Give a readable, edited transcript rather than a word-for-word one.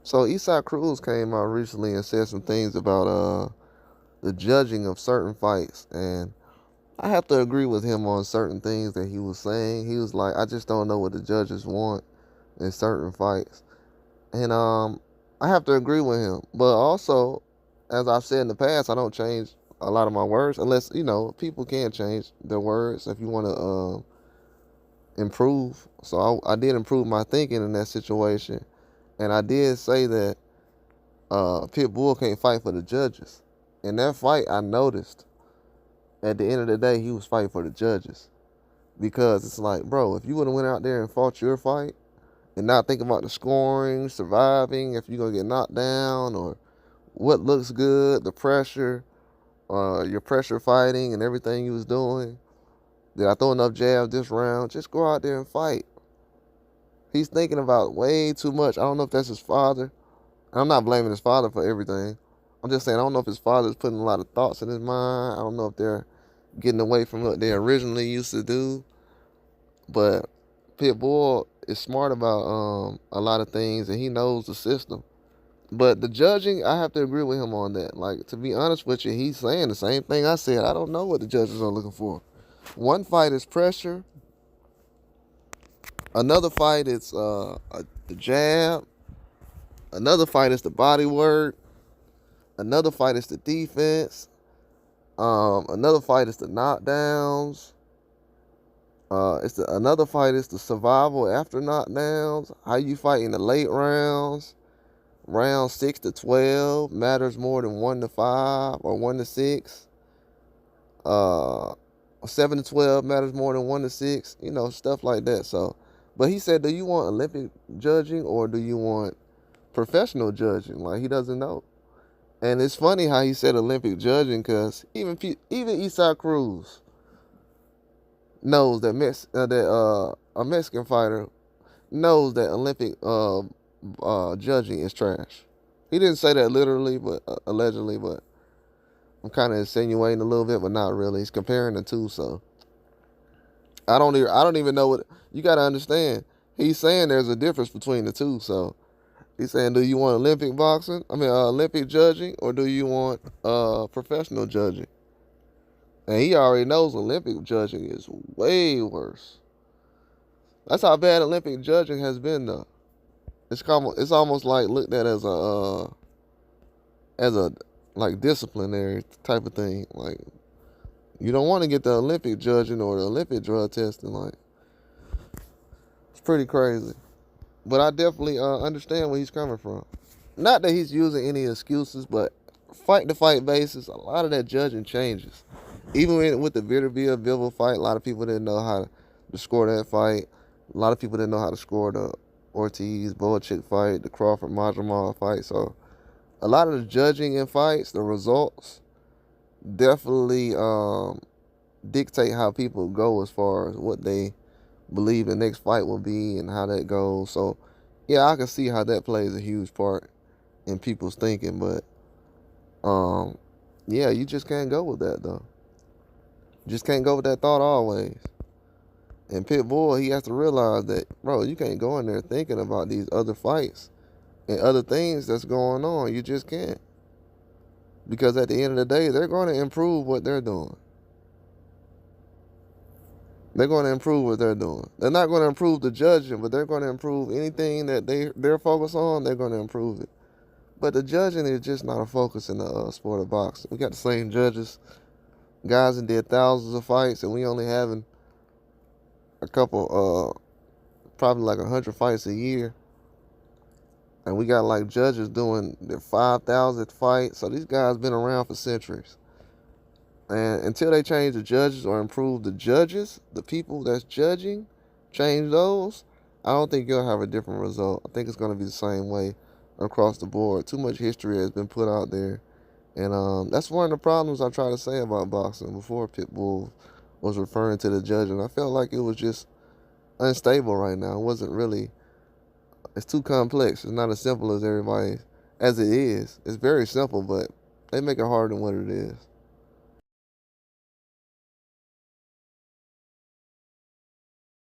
So Eastside Cruz came out recently and said some things about the judging of certain fights, and I have to agree with him on certain things that he was saying. He was like, I just don't know what the judges want in certain fights, and I have to agree with him. But also, as I've said in the past, I don't change a lot of my words unless people can change their words if you want to improve. So I did improve my thinking in that situation, and I did say that Pitbull can't fight for the judges. In that fight, I noticed at the end of the day, he was fighting for the judges because it's like, bro, if you would have went out there and fought your fight and not think about the scoring, surviving, if you're gonna get knocked down or what looks good, the pressure, your pressure fighting and everything you was doing. Did I throw enough jabs this round? Just go out there and fight. He's thinking about way too much. I don't know if that's his father. I'm not blaming his father for everything. I'm just saying I don't know if his father's putting a lot of thoughts in his mind. I don't know if they're getting away from what they originally used to do. But Pitbull is smart about a lot of things and he knows the system. But the judging, I have to agree with him on that. Like, to be honest with you, he's saying the same thing I said. I don't know what the judges are looking for. One fight is pressure. Another fight is the jab. Another fight is the body work. Another fight is the defense. Another fight is the knockdowns. Another fight is the survival after knockdowns. How you fight in the late rounds. Round 6 to 12 matters more than 1 to 5 or 1 to 6. 7 to 12 matters more than 1 to 6. Stuff like that. So, but he said, do you want Olympic judging or do you want professional judging? Like, he doesn't know. And it's funny how he said Olympic judging because even Eastside Cruz knows that a Mexican fighter knows that Olympic judging is trash. He didn't say that literally, but allegedly. But I'm kind of insinuating a little bit, but not really. He's comparing the two, so I don't even know what you got to understand. He's saying there's a difference between the two, so he's saying, do you want Olympic boxing? Olympic judging, or do you want professional judging? And he already knows Olympic judging is way worse. That's how bad Olympic judging has been, though. It's almost like looked at as a like disciplinary type of thing. Like, you don't want to get the Olympic judging or the Olympic drug testing. Like, it's pretty crazy. But I definitely understand where he's coming from. Not that he's using any excuses, but fight to fight basis, a lot of that judging changes. Even with the Vitor fight, a lot of people didn't know how to score that fight. A lot of people didn't know how to score the Ortiz Boachik fight, the Crawford Majamal fight. So a lot of the judging in fights, the results, definitely dictate how people go as far as what they believe the next fight will be and how that goes. So yeah, I can see how that plays a huge part in people's thinking, but yeah, you just can't go with that though. You just can't go with that thought always. And Pitbull, he has to realize that, bro, you can't go in there thinking about these other fights and other things that's going on. You just can't. Because at the end of the day, they're going to improve what they're doing. They're going to improve what they're doing. They're not going to improve the judging, but they're going to improve anything that they're focused on, they're going to improve it. But the judging is just not a focus in the sport of boxing. We got the same judges, guys that did thousands of fights, and we only having a couple, probably like 100 fights a year. And we got like judges doing their 5,000 fights. So these guys been around for centuries. And until they change the judges or improve the judges, the people that's judging, change those, I don't think you'll have a different result. I think it's going to be the same way across the board. Too much history has been put out there. And that's one of the problems I try to say about boxing before Pitbull was referring to the judging. I felt like it was just unstable right now. It wasn't really, it's too complex. It's not as simple as everybody, as it is. It's very simple, but they make it harder than what it is.